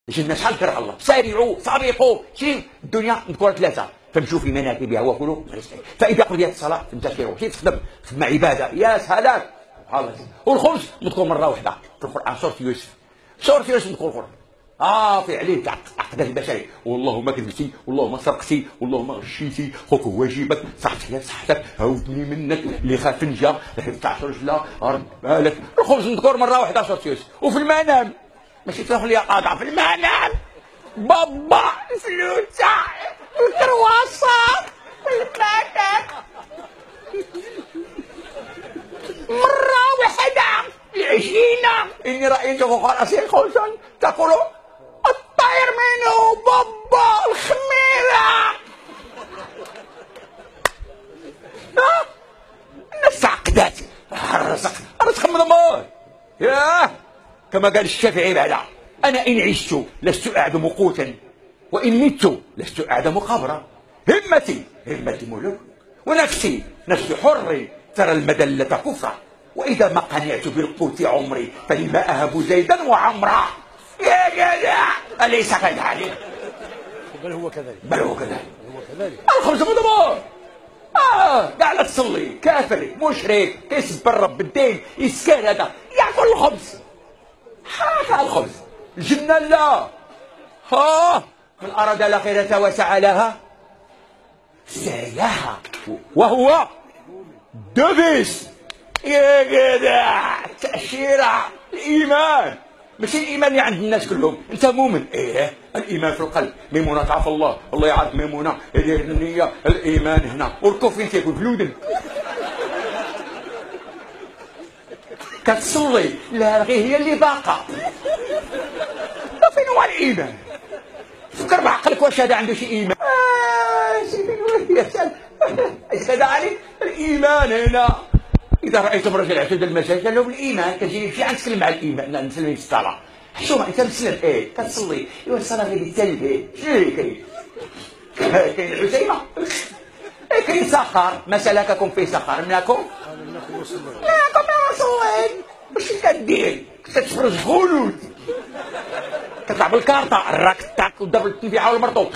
جينا شحال درع الله، سارعوا سابقوا، شي الدنيا نذكر ثلاثه، فامشوا في مناكبها وكلوا فاذا قضيت الصلاه فانتشروا، شي تخدم عباده يا سلام سبحان الله. والخبز مذكور مره واحده في القران، سوره يوسف، مذكور القران. في عليه عقدات البشري، والله ما كذبتي، والله ما سرقتي، والله ما غشيتي، خوك هو جيبك، صحتك عاودني منك، اللي خاف نجا اللي 19 رجله رد بالك. الخبز مذكور مره واحده سوره يوسف. وفي المنام ماشي تروح لي قاطع، في المنام بابا الفلوسه الكرواسه المنام مره واحده العجينه. اني رايت خلاص خبزا تقول الطير منه بابا الخميره. الناس عقدات الرزق مضمون. ياه كما قال الشافعي بعدا، انا ان عشت لست اعدم قوتا، وان مت لست اعدم قبرا. همتي ملوك، ونفسي نفس حر ترى المذله كفرا، واذا ما قنعت بالقوت عمري فلما اهب زيدا وعمرا. يا جدع اليس كذلك؟ بل هو كذلك. الخبز مضمون. قاعد لا تصلي كافر مشرك كيسب الرب بالدين يسكر هذا ياكل الخبز. هذا الخبز. الجنه لا. من اراد الاخره وسعى لها سعيها وهو دبس. يا جدع تأشيرة الإيمان، ماشي الإيمان اللي عند الناس كلهم. أنت مؤمن؟ الإيمان في القلب. ميمونة تعرف الله يعرف ميمونة، يدير النية، الإيمان هنا، والكفر فين كيكون؟ في الودن. كتصلي لا غير هي اللي باقة. فين هو الإيمان؟ فكر بعقلك واش هذا عنده شي إيمان؟ هذا عليك الإيمان هنا. إذا رأيتم رجل اعتدى المساجد قال له بالإيمان، كتجي شي نتكلم على الإيمان، نسلم في الصلاة. حشومة أنت مسلم كتصلي، الصلاة غير بالتلفي، شنو هي كاين الحسيمة، كاين سخر، ما سلككم في سخر منكم؟ منكم وصلين. واش كدير؟ كتفرج خلود، كتلعب الكارطة الراك تاك ودبل التنبيعة والمرطوط.